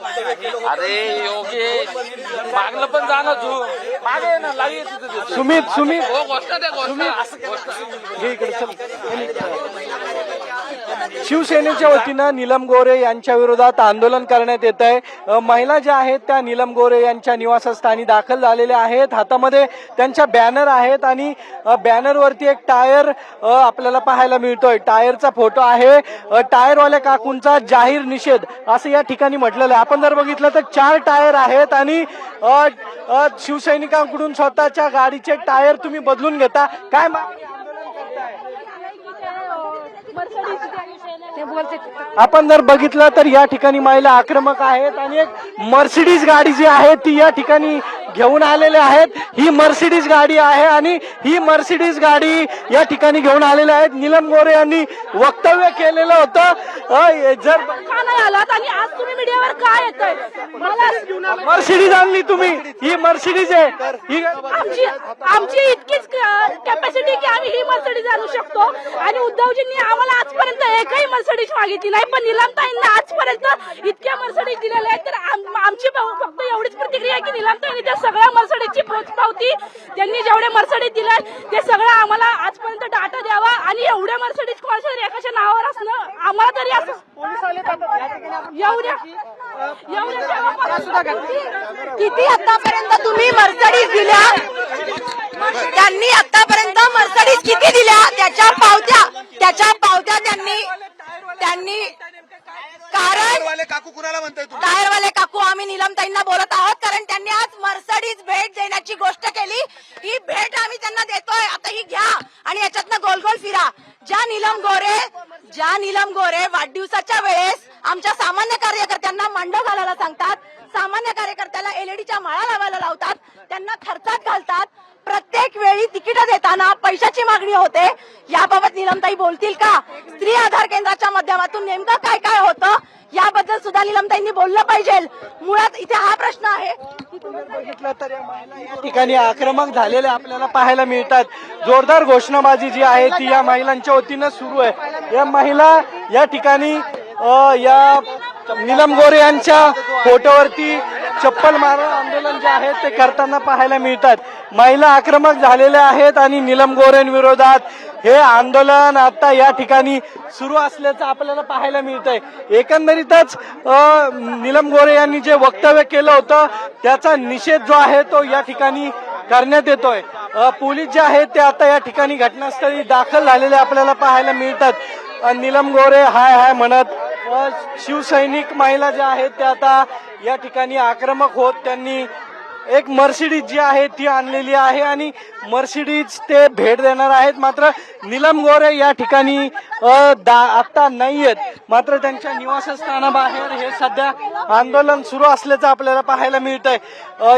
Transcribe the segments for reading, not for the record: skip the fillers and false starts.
अरे योगी मागलं पण जाणं तू मागे ना लावी सुमित हो गोष्ट द्या गोष्ट हे इकडे चल. शिवसेनेच्या वतीनं नीलम गोरे यांच्या विरोधात आंदोलन करण्यात येत आहे. महिला ज्या आहेत त्या नीलम गोरे यांच्या निवासस्थानी दाखल झालेल्या आहेत. हातामध्ये त्यांच्या बॅनर आहेत आणि बॅनरवरती एक टायर आपल्याला पाहायला मिळतोय. टायरचा फोटो आहे. टायरवाल्या काकूंचा जाहीर निषेध असं या ठिकाणी म्हटलेलं आहे. आपण जर बघितलं तर 4 टायर आहेत आणि शिवसैनिकांकडून स्वतःच्या गाडीचे टायर तुम्ही बदलून घेता. काय मागणी आंदोलन करताय? आपण जर बघितलं तर या ठिकाणी महिला आक्रमक आहेत आणि एक मर्सिडीज गाडी जी आहे ती या ठिकाणी घेऊन आलेले आहेत. ही मर्सिडीज गाडी आहे आणि ही मर्सिडीज गाडी या ठिकाणी घेऊन आलेले आहेत. नीलम गोरे यांनी वक्तव्य केलेलं होतं जर आणि आज तुम्ही मीडियावर काय येतोय? मर्सिडीज आणली तुम्ही, ही मर्सिडीज आहे. ही आमची इतकीच कॅपॅसिटी की आम्ही ही मर्सिडीज आणू शकतो आणि उद्धवजींनी आम्हाला आजपर्यंत एकही मर्सिडीज मागितली नाही, पण निलमताईंना आजपर्यंत इतक्या मर्सिडीज दिलेल्या आहेत. तर आमची फक्त एवढीच प्रतिक्रिया आहे की निलमताईंनी त्या सगळ्या मर्सिडीजची पोचपावती त्यांनी जेवढे मर्सिडीज दिल्या ते सगळं आम्हाला आजपर्यंत डाटा द्यावा आणि एवढ्या मर्सिडीज कोणाच्या एकाच्या नावावर असणं आम्हाला तरी असं किती आतापर्यंत तुम्ही मर्सिडीज दिल्या? त्यांनी आतापर्यंत मर्सिडीज किती दिल्या? त्याच्या पावत्या त्यांनी टायरवाले काकू कुणाला म्हणताय तुम्ही? टायरवाले काकू आम्ही निलमताईंना बोलत आहोत, कारण त्यांनी आज मर्सिडीज भेट देण्याची गोष्ट केली. ही भेट आम्ही त्यांना देतोय, आता ही घ्या आणि याच्यातनं गोल गोल फिरा. ज्या नीलम गोरे वाढदिवसाच्या वेळेस आमच्या सामान्य कार्यकर्त्यांना मांडव घालायला सांगतात, सामान्य कार्यकर्त्याला एलईडीच्या माळा लावायला लावतात, त्यांना खर्चात घालतात. प्रत्येक वेळी तिकीट देताना पैशाची मागणी होते. याबाबत निलमताई बोलतील का? स्त्री आधार केंद्राच्या माध्यमातून नेमकं काय काय होतं याबद्दल सुद्धा निलमताईंनी बोललं पाहिजे. मुळात इथे हा प्रश्न आहे. बघितलं तर या महिला या ठिकाणी आक्रमक झालेल्या आपल्याला पाहायला मिळतात. जोरदार घोषणाबाजी जी आहे ती या महिलांच्या वतीनं सुरू आहे. या महिला या ठिकाणी या नीलम गोरे यांच्या फोटोवरती चप्पल मारण आंदोलन जे आहे ते करताना पाहायला मिळतात. महिला आक्रमक झालेल्या आहेत आणि नीलम गोरेंविरोधात हे आंदोलन आता या ठिकाणी सुरू असल्याचं आपल्याला पाहायला मिळतंय. एकंदरीतच नीलम गोरे यांनी जे वक्तव्य केलं होतं त्याचा निषेध जो आहे तो या ठिकाणी करण्यात येतोय. पोलीस जे आहेत ते आता या ठिकाणी घटनास्थळी दाखल झालेले आपल्याला पाहायला मिळतात. नीलम गोरे हाय हाय म्हणत शिवसैनिक महिला ज्या आहेत त्या आता या ठिकाणी आक्रमक होत त्यांनी एक मर्सिडीज जी आहे ती आणलेली आहे आणि मर्सिडीज ते भेट देणार आहेत. मात्र नीलम गोरे या ठिकाणी आता नाहीयेत. मात्र त्यांच्या निवासस्थानाबाहेर हे सध्या आंदोलन सुरू असल्याचं आपल्याला पाहायला मिळतंय.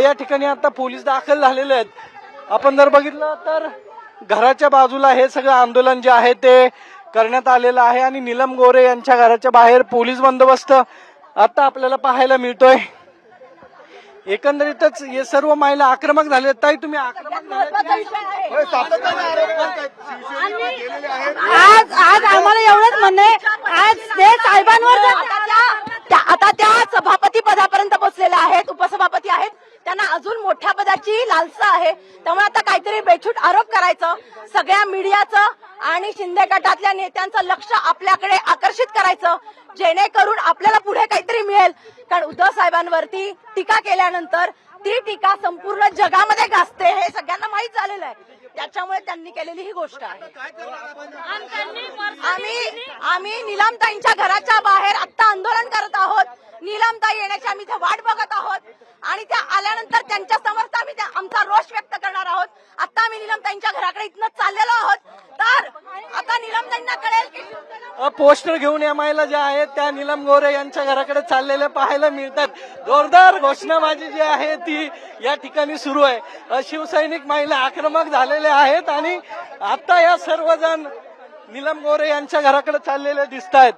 या ठिकाणी आता पोलीस दाखल झालेले आहेत. आपण जर बघितलं तर घराच्या बाजूला हे सगळं आंदोलन जे आहे ते करण्यात आलेलं आहे आणि नीलम गोरे यांच्या घराच्या बाहेर पोलीस बंदोबस्त आता आपल्याला पाहायला मिळतोय. एकंदरीतच हे सर्व महिला आक्रमक झाले. ताई तुम्ही आक्रमक आज आम्हाला एवढंच म्हणणं आहे, आज ते साहेबांवर आता त्या सभापती पदापर्यंत पोहोचलेल्या आहेत, उपसभापती आहेत, त्यांना अजून मोठ्या पदाची लालसा आहे. त्यामुळे आता काहीतरी बेछूट आरोप करायचं, सगळ्या मीडियाचं आणि शिंदे गटातल्या नेत्यांचं लक्ष आपल्याकडे आकर्षित करायचं, जेणेकरून आपल्याला पुढे काहीतरी मिळेल. कारण उद्धव साहेबांवरती टीका केल्यानंतर ती टीका संपूर्ण जगामध्ये गाजते हे सगळ्यांना माहीत झालेलं आहे. त्याच्यामुळे त्यांनी केलेली ही गोष्ट आहे. आम्ही नीलमताईंच्या घराच्या बाहेर आता आंदोलन करत आहोत. नीलमताई येण्याची आम्ही इथे वाट बघत आहोत आणि त्या आल्यानंतर त्यांच्या समोर आम्ही आमचा रोष व्यक्त करणार आहोत. आता आम्ही नीलमताईंच्या घराकडे इथनं चाललेलो आहोत. तर आता नीलमताईंना कळेल की पोस्टर घेऊन या महिला ज्या आहेत त्या नीलम गोरे यांच्या घराकडे चाललेले पाहायला मिळतात. जोरदार घोषणाबाजी जी आहे ती या ठिकाणी सुरू आहे. शिवसैनिक महिला आक्रमक झालेले आहेत आणि आता या सर्वजण नीलम गोरे यांच्या घराकडे चाललेले दिसत आहेत.